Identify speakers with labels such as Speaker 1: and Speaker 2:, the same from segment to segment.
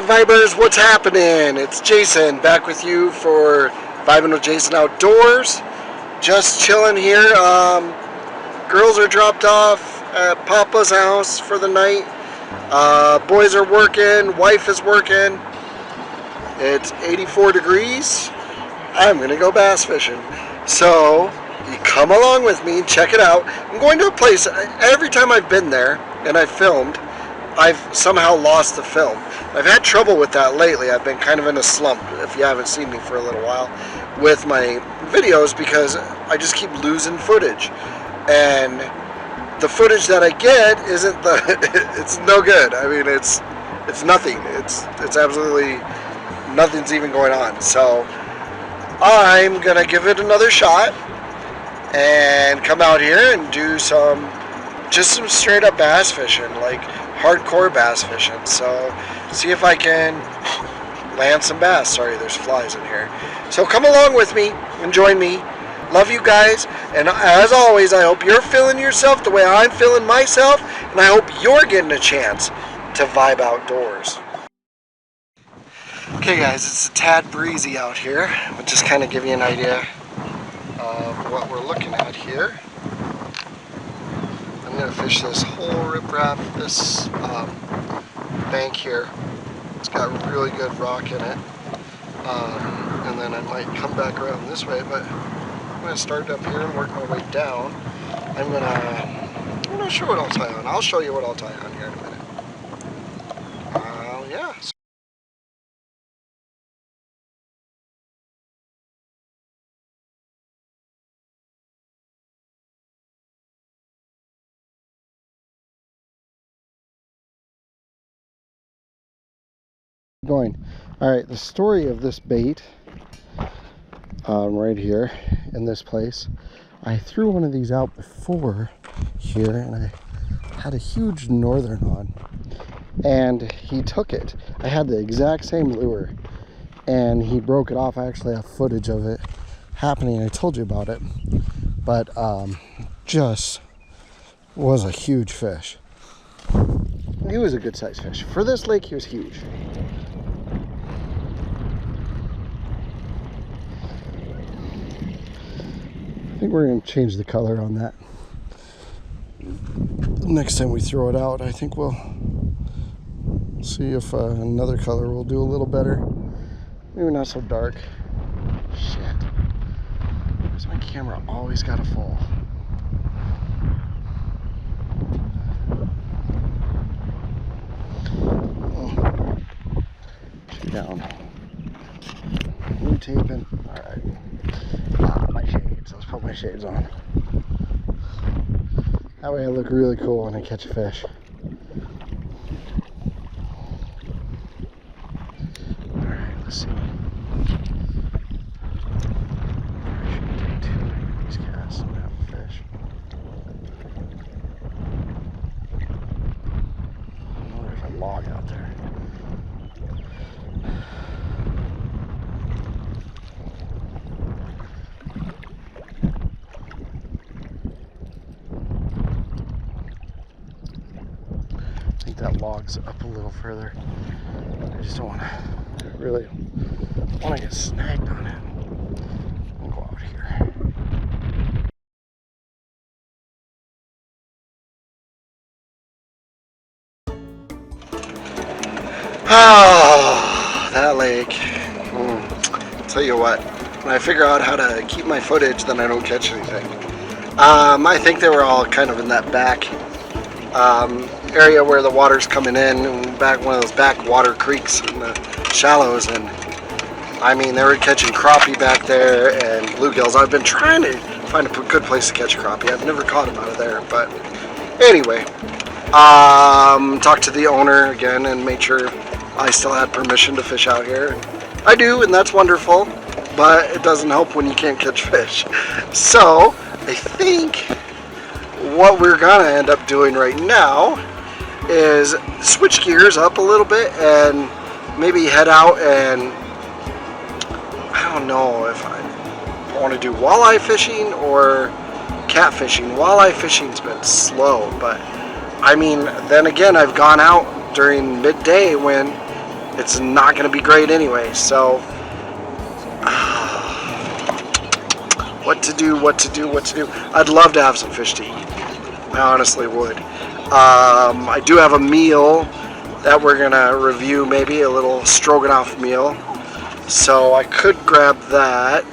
Speaker 1: Vibers, what's happening? It's Jason back with you for Vibing with Jason Outdoors. Just chilling here. Girls are dropped off at Papa's house for the night. Boys are working. Wife is working. It's 84 degrees. I'm gonna go bass fishing. So you come along with me. Check it out. I'm going to a place. Every time I've been there and I've filmed, I've somehow lost the film. I've had trouble with that lately. I've been kind of in a slump, if you haven't seen me for a little while, with my videos because I just keep losing footage. And the footage that I get isn't it's no good. I mean, it's nothing. It's absolutely nothing's even going on. So I'm gonna give it another shot and come out here and do some straight up bass fishing, like hardcore bass fishing. So see if I can land some bass. Sorry, there's flies in here. So come along with me and join me. Love you guys, and as always, I hope you're feeling yourself the way I'm feeling myself, and I hope you're getting a chance to vibe outdoors. Okay guys, it's a tad breezy out here, but just kind of give you an idea of what we're looking at here. I'm going to fish this whole riprap, this bank here. It's got really good rock in it. And then I might come back around this way, but I'm going to start up here and work my way down. I'm not sure what I'll tie on. I'll show you what I'll tie on here in a minute. Yeah. Going. Alright, the story of this bait right here in this place, I threw one of these out before here and I had a huge northern on and he took it. I had the exact same lure and he broke it off. I actually have footage of it happening. I told you about it, but just was a huge fish. He was a good sized fish. For this lake, he was huge. I think we're going to change the color on that. Next time we throw it out, I think we'll see if another color will do a little better. Maybe not so dark. Shit. Why's my camera always got to fall? Oh. Down. New taping. Alright. My shades. Let's put my shades on. That way I look really cool when I catch a fish. Alright, let's see. I should take 2 of these casts and have a fish. Oh, there's a log out there. That log's up a little further. I just don't want to really want to get snagged on it. I'll go out here. Oh, that lake. Tell you what, when I figure out how to keep my footage, then I don't catch anything. I think they were all kind of in that back area where the water's coming in, and back one of those backwater creeks in the shallows, and I mean they were catching crappie back there and bluegills. I've been trying to find a good place to catch crappie. I've never caught them out of there, but anyway, talked to the owner again and made sure I still had permission to fish out here. I do, and that's wonderful, but it doesn't help when you can't catch fish. So I think what we're gonna end up doing right now is switch gears up a little bit and maybe head out and I don't know if I want to do walleye fishing or catfishing. Walleye fishing's been slow, but I mean, then again, I've gone out during midday when it's not going to be great anyway. So, what to do? I'd love to have some fish to eat. I honestly would. I do have a meal that we're going to review, maybe a little stroganoff meal. So I could grab that.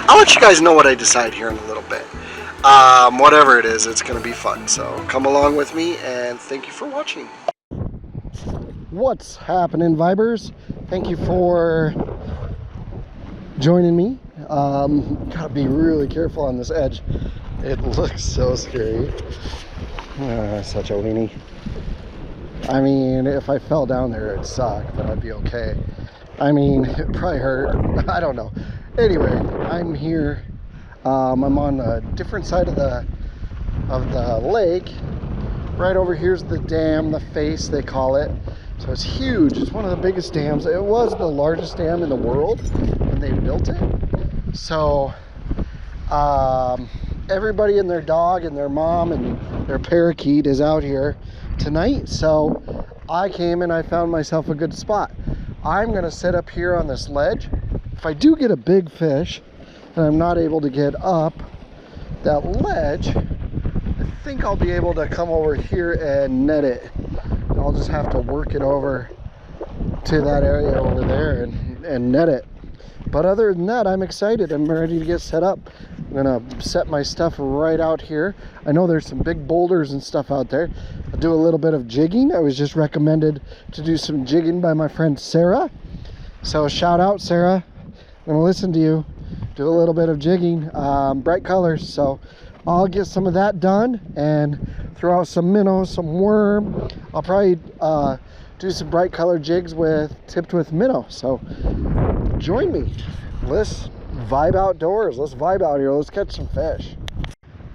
Speaker 1: I'll let you guys know what I decide here in a little bit. Whatever it is, it's going to be fun. So come along with me, and thank you for watching. What's happening, Vibers? Thank you for joining me. Gotta be really careful on this edge. It looks so scary. Such a weenie. I mean, if I fell down there, it'd suck, but I'd be okay. I mean, it'd probably hurt. I don't know. Anyway, I'm here. I'm on a different side of the lake. Right over here's the dam, the face they call it. So it's huge. It's one of the biggest dams. It was the largest dam in the world when they built it. So everybody and their dog and their mom and their parakeet is out here tonight. So I came and I found myself a good spot. I'm gonna sit up here on this ledge. If I do get a big fish and I'm not able to get up that ledge, I think I'll be able to come over here and net it. I'll just have to work it over to that area over there and net it. But other than that, I'm excited. I'm ready to get set up. I'm gonna set my stuff right out here. I know there's some big boulders and stuff out there. I'll do a little bit of jigging. I was just recommended to do some jigging by my friend Sarah. So shout out, Sarah. I'm gonna listen to you. Do a little bit of jigging, bright colors. So I'll get some of that done and throw out some minnows, some worm. I'll probably do some bright color jigs tipped with minnow. So join me. Let's vibe outdoors. Let's vibe out here. Let's catch some fish.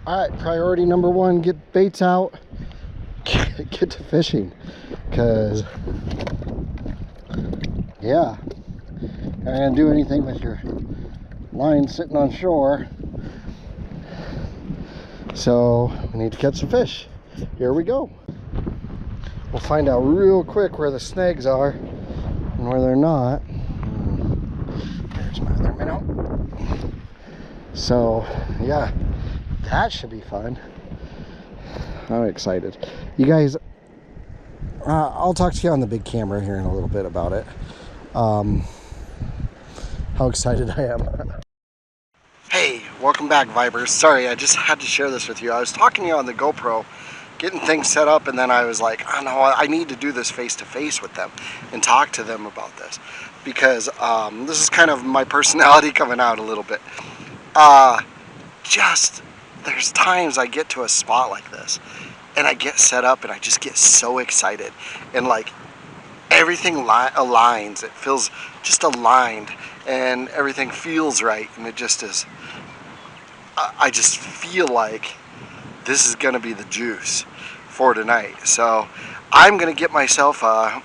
Speaker 1: All right, priority number one, get baits out, get to fishing. Cause yeah, you're not gonna do anything with your line sitting on shore. So we need to catch some fish. Here we go. We'll find out real quick where the snags are and where they're not. There's my other minnow. So yeah, that should be fun. I'm excited. You guys, I'll talk to you on the big camera here in a little bit about it. How excited I am. Hey, welcome back, Vibers. Sorry, I just had to share this with you. I was talking to you on the GoPro, getting things set up, and then I was like, oh no, I need to do this face-to-face with them and talk to them about this, because this is kind of my personality coming out a little bit. There's times I get to a spot like this, and I get set up, and I just get so excited, and like, everything aligns. It feels just aligned, and everything feels right, and it just is. I just feel like this is gonna be the juice for tonight. So I'm gonna get myself a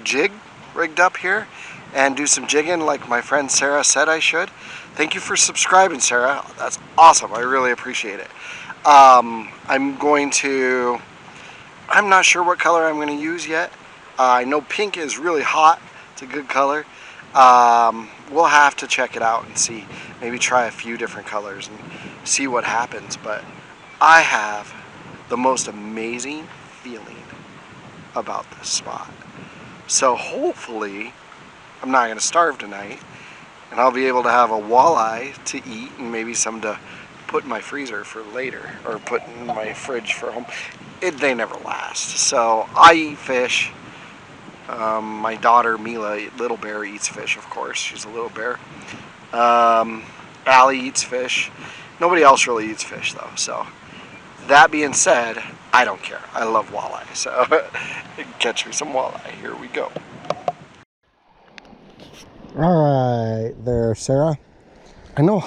Speaker 1: jig rigged up here and do some jigging like my friend Sarah said I should. Thank you for subscribing, Sarah. That's awesome. I really appreciate it. I'm not sure what color I'm gonna use yet. I know pink is really hot. It's a good color. We'll have to check it out and see. Maybe try a few different colors and see what happens. But I have the most amazing feeling about this spot. So hopefully I'm not going to starve tonight, and I'll be able to have a walleye to eat and maybe some to put in my freezer for later, or put in my fridge for home. They never last. So I eat fish. My daughter Mila, Little Bear, eats fish, of course. She's a little bear. Allie eats fish. Nobody else really eats fish, though. So that being said, I don't care. I love walleye. So catch me some walleye. Here we go. All right there, Sarah. I know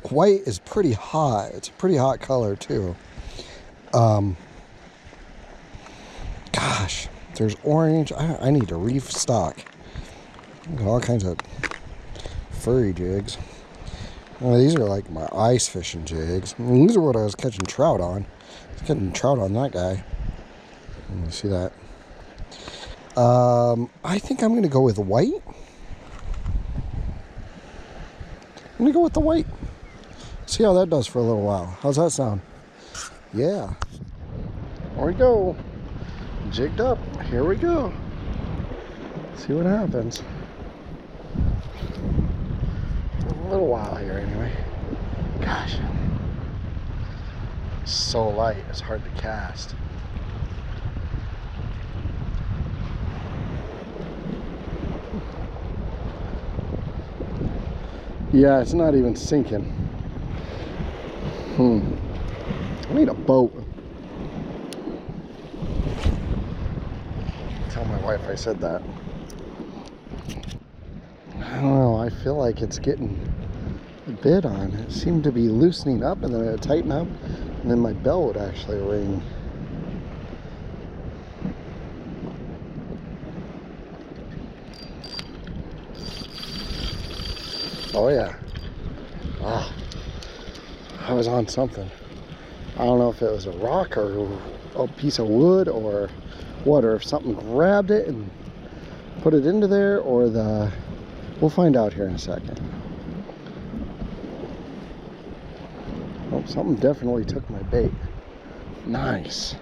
Speaker 1: white is pretty hot. It's a pretty hot color, too. Gosh. There's orange. I need to restock. Got all kinds of furry jigs. These are like my ice fishing jigs. These are what I was catching trout on. I was catching trout on that guy. You see that? I think I'm going to go with white. I'm going to go with the white. See how that does for a little while. How's that sound? Yeah. There we go. Jigged up. Here we go. See what happens. A little while here anyway. Gosh. It's so light, it's hard to cast. Yeah, it's not even sinking. I need a boat. Tell my wife I said that. I don't know, I feel like it's getting a bit on. It seemed to be loosening up and then it would tighten up and then my bell would actually ring. Oh yeah. Ah, I was on something. I don't know if it was a rock or a piece of wood or what, or if something grabbed it and put it into there, or we'll find out here in a second. Oh, something definitely took my bait. Nice.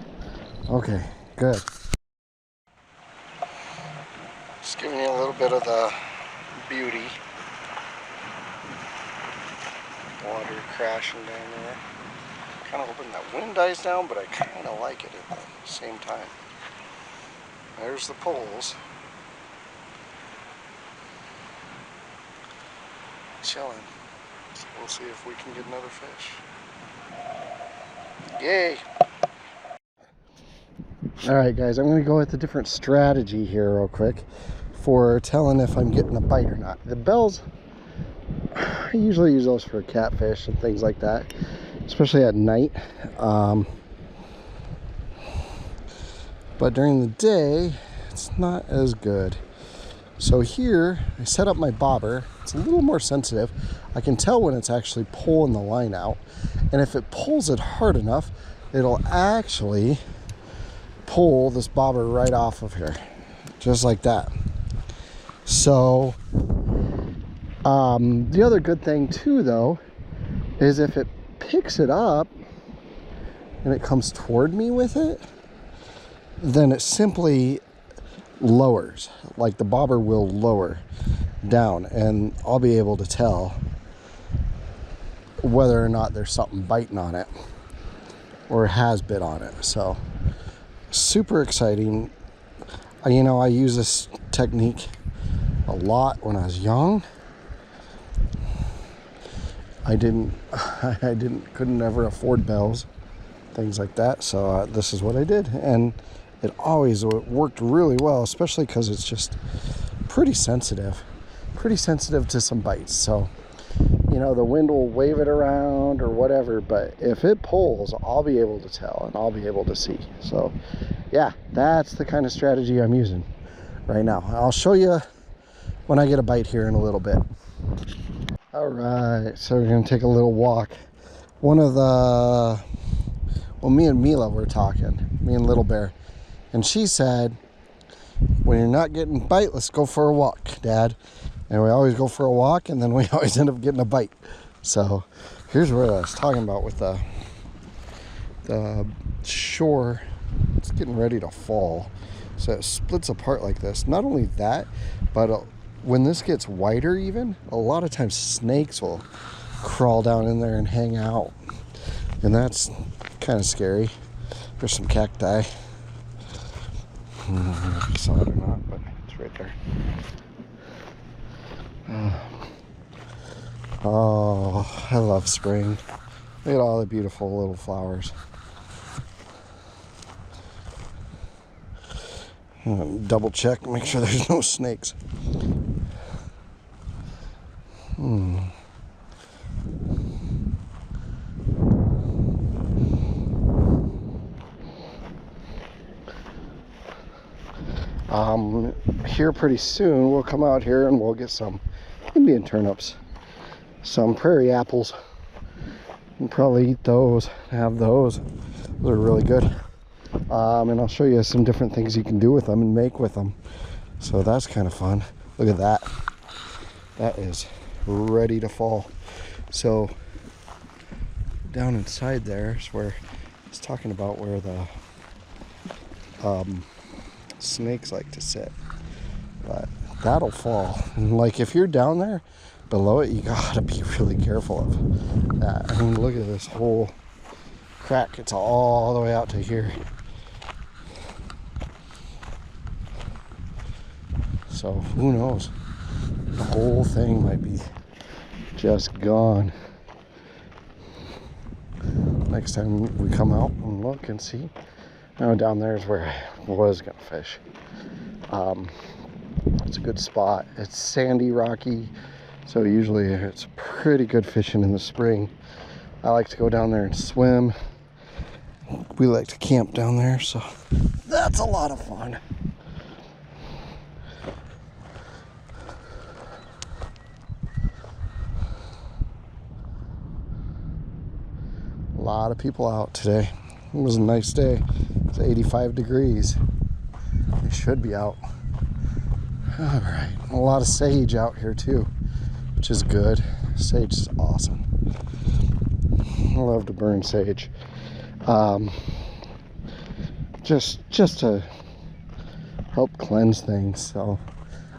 Speaker 1: Okay, good. Just giving you a little bit of the beauty. Water crashing down there. Kind of hoping that wind dies down, but I kind of like it at the same time. There's the poles. Chilling. So we'll see if we can get another fish. Yay! Alright guys, I'm going to go with a different strategy here real quick for telling if I'm getting a bite or not. The bells, I usually use those for catfish and things like that, especially at night. But during the day, it's not as good. So here, I set up my bobber. It's a little more sensitive. I can tell when it's actually pulling the line out. And if it pulls it hard enough, it'll actually pull this bobber right off of here. Just like that. So, the other good thing too, though, is if it picks it up and it comes toward me with it, then it simply lowers. Like the bobber will lower down and I'll be able to tell whether or not there's something biting on it or has bit on it. So super exciting. You know, I use this technique a lot when I was young. I couldn't ever afford bells, things like that. So this is what I did, and it always worked really well, especially because it's just pretty sensitive to some bites. So, you know, the wind will wave it around or whatever, but if it pulls, I'll be able to tell and I'll be able to see. So yeah, that's the kind of strategy I'm using right now. I'll show you when I get a bite here in a little bit. All right, so we're gonna take a little walk. Me and Mila were talking, me and Little Bear, and she said, when you're not getting a bite, let's go for a walk, Dad. And we always go for a walk, and then we always end up getting a bite. So here's what I was talking about with the shore. It's getting ready to fall, so it splits apart like this. Not only that, but when this gets wider, even a lot of times snakes will crawl down in there and hang out, and that's kind of scary. There's some cacti. I don't know if you saw it or not, but it's right there. Oh, I love spring. Look at all the beautiful little flowers. Double check, make sure there's no snakes. Here pretty soon we'll come out here and we'll get some Indian turnips, some prairie apples, and probably eat those, have those. Those are really good. And I'll show you some different things you can do with them and make with them. So that's kind of fun. Look at that. That is ready to fall. So down inside there is where it's talking about where the snakes like to sit. But that'll fall. And like if you're down there below it, you gotta be really careful of that. I mean, look at this whole crack. It's all the way out to here. So who knows? The whole thing might be just gone. Next time we come out and look and see. Now down there is where I was gonna fish. It's a good spot. It's sandy, rocky, so usually it's pretty good fishing in the spring. I like to go down there and swim. We like to camp down there, so that's a lot of fun. A lot of people out today. It was a nice day. It's 85 degrees. They should be out. All right, a lot of sage out here too, which is good. Sage is awesome. I love to burn sage. Just to help cleanse things. So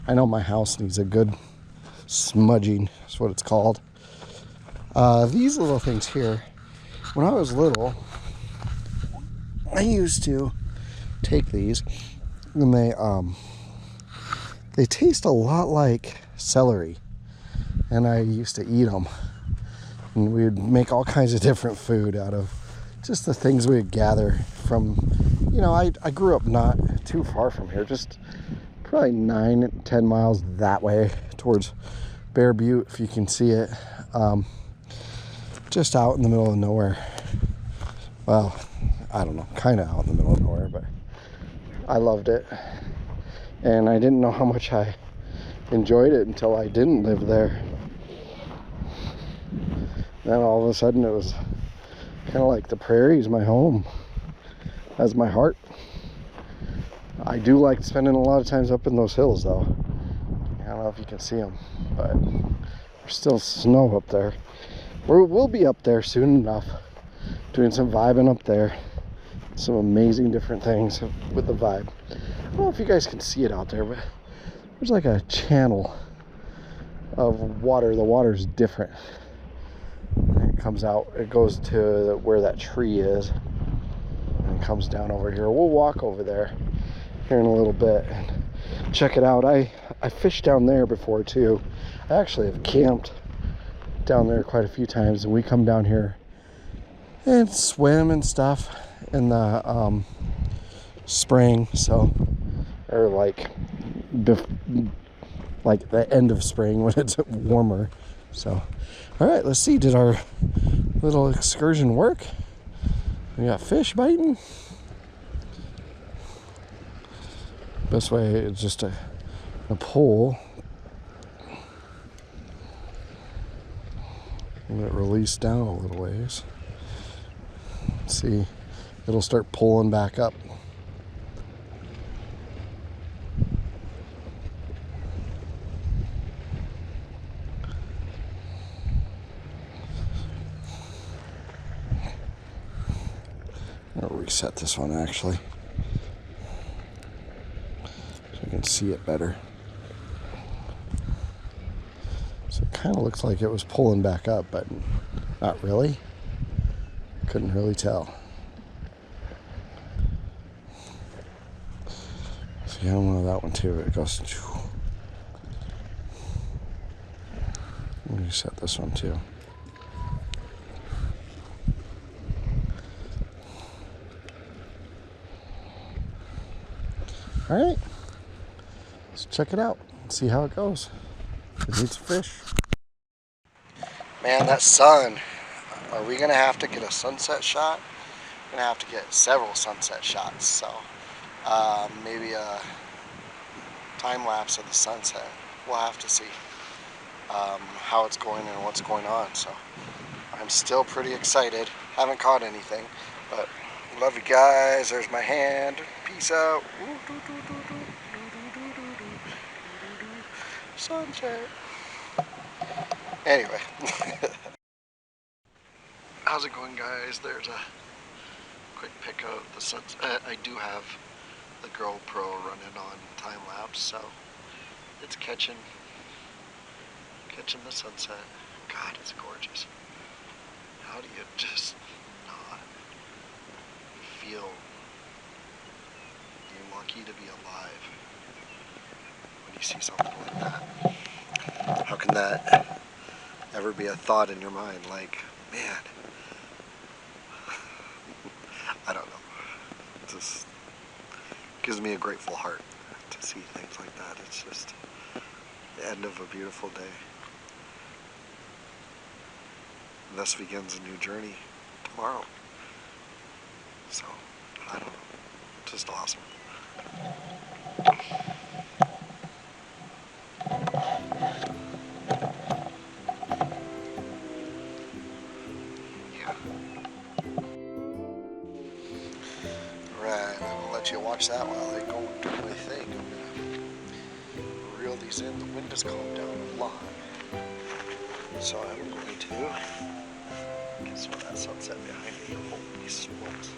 Speaker 1: I know my house needs a good smudging. That's what it's called. These little things here. When I was little, I used to take these, and they taste a lot like celery, and I used to eat them. And we would make all kinds of different food out of just the things we would gather from, you know, I grew up not too far from here, just probably 9-10 miles that way towards Bear Butte, if you can see it. Just out in the middle of nowhere. Well, I don't know, kind of out in the middle of nowhere, but I loved it. And I didn't know how much I enjoyed it until I didn't live there. Then all of a sudden it was kind of like the prairies, my home. That's my heart. I do like spending a lot of times up in those hills though. I don't know if you can see them, but there's still snow up there. We'll be up there soon enough, doing some vibing up there. Some amazing different things with the vibe. I don't know if you guys can see it out there, but there's like a channel of water. The water's different. It comes out, it goes to where that tree is, and it comes down over here. We'll walk over there here in a little bit and check it out. I fished down there before too. I actually have camped down there quite a few times, and we come down here and swim and stuff in the spring, so, or like the end of spring when it's warmer. So all right, let's see, did our little excursion work? We got fish biting. Best way is just a pole. Let it release down a little ways. See, it'll start pulling back up. I'll reset this one actually, so you can see it better. So it kind of looks like it was pulling back up, but not really. Couldn't really tell. See, I don't know that one too. It goes. Let me set this one too. All right, let's check it out and see how it goes. Let's eat some fish. Man, that sun. Are we gonna have to get a sunset shot? We're gonna have to get several sunset shots. So maybe a time lapse of the sunset. We'll have to see how it's going and what's going on. So I'm still pretty excited. Haven't caught anything, but Love you guys. There's my hand. Peace out. Sunset. Anyway. How's it going, guys? There's a quick pick of the sunset. I do have the GoPro running on time lapse, so it's catching the sunset. God, it's gorgeous. How do you just not feel you're lucky to be alive when you see something like that? How can that ever be a thought in your mind? Like, man, I don't know. It just gives me a grateful heart to see things like that. It's just the end of a beautiful day. And thus begins a new journey tomorrow. So, I don't know. Just awesome. Yeah. Alright, I'm gonna let you watch that while I go and do my thing. I'm gonna reel these in. The wind has calmed down a lot. So I'm going to get some of that sunset behind me. Holy smokes.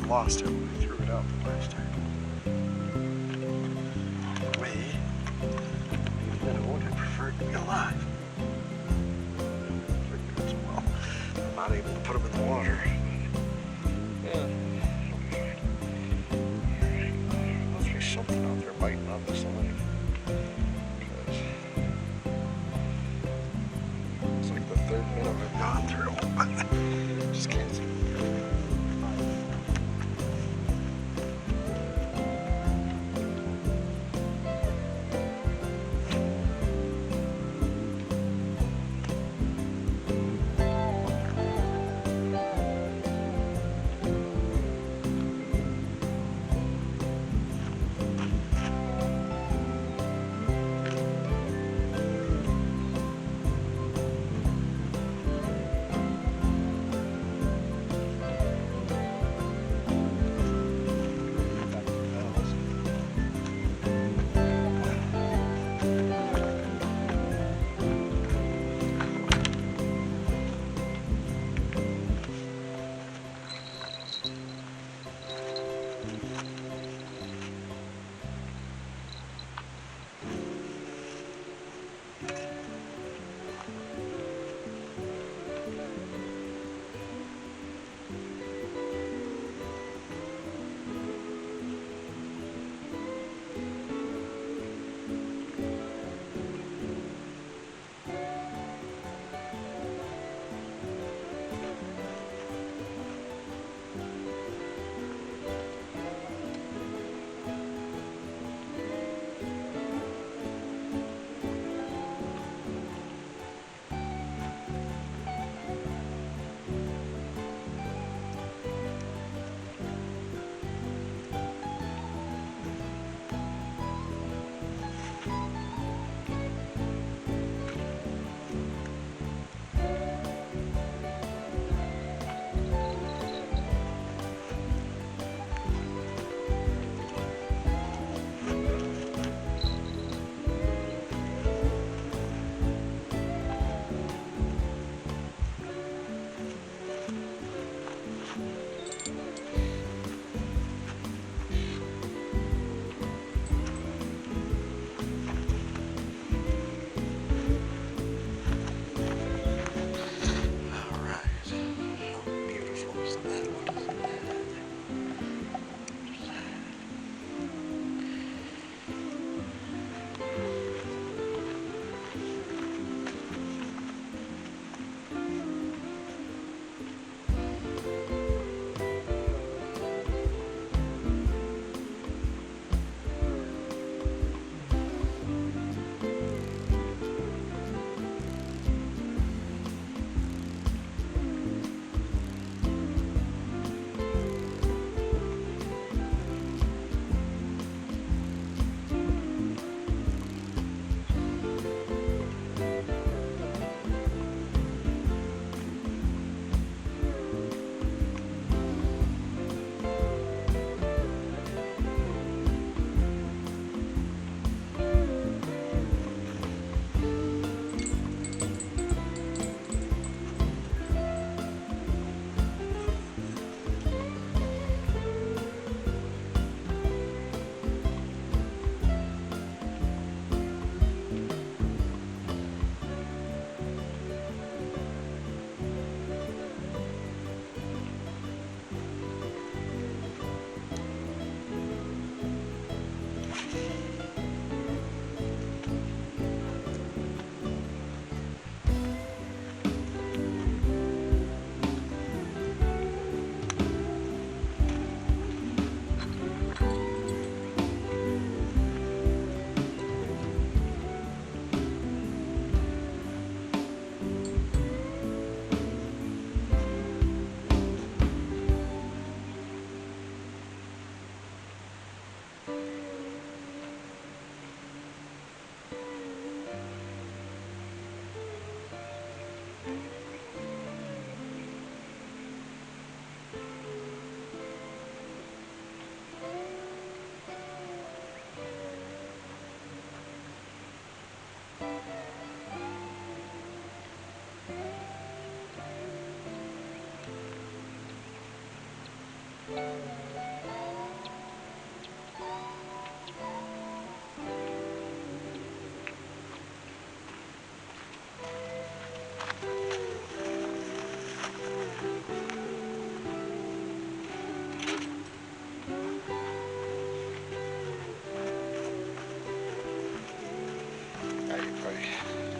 Speaker 1: Lost it when I threw it out the last time. I would have preferred to be alive. Well, I'm not able to put them in the water. Yeah. Alright, must be something out there biting on this line. It's like the third minute I've gone through, but just can't see.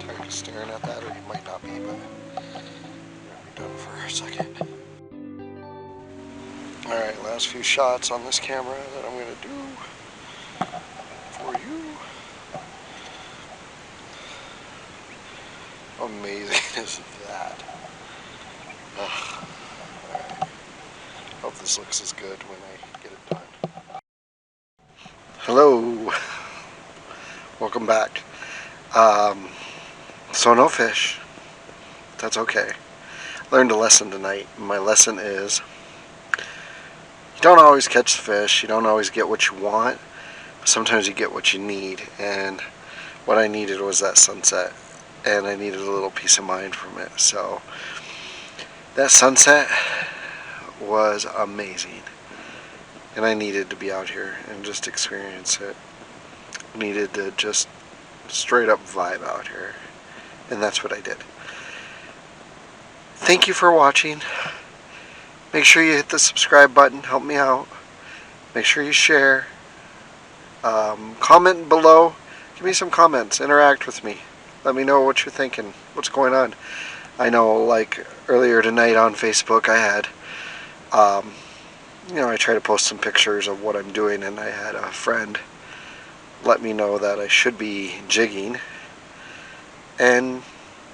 Speaker 1: Tired of staring at that, or you might not be, but we're gonna be done for a second. Alright, last few shots on this camera that I'm gonna do for you. How amazing is that? Ugh. Alright. Hope this looks as good when I get it done. Hello. Welcome back. So no fish. That's okay. Learned a lesson tonight. My lesson is you don't always catch the fish. You don't always get what you want. But sometimes you get what you need. And what I needed was that sunset. And I needed a little peace of mind from it. So that sunset was amazing. And I needed to be out here and just experience it. Needed to just straight up vibe out here. And that's what I did. Thank you for watching. Make sure you hit the subscribe button. Help me out. Make sure you share. Comment below. Give me some comments. Interact with me. Let me know what you're thinking. What's going on. I know, like earlier tonight on Facebook, I had, I try to post some pictures of what I'm doing, and I had a friend let me know that I should be jigging. And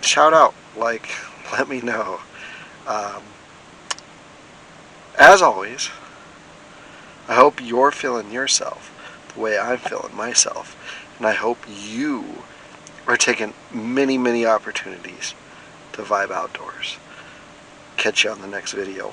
Speaker 1: shout out, like, let me know. As always, I hope you're feeling yourself the way I'm feeling myself. And I hope you are taking many, many opportunities to vibe outdoors. Catch you on the next video.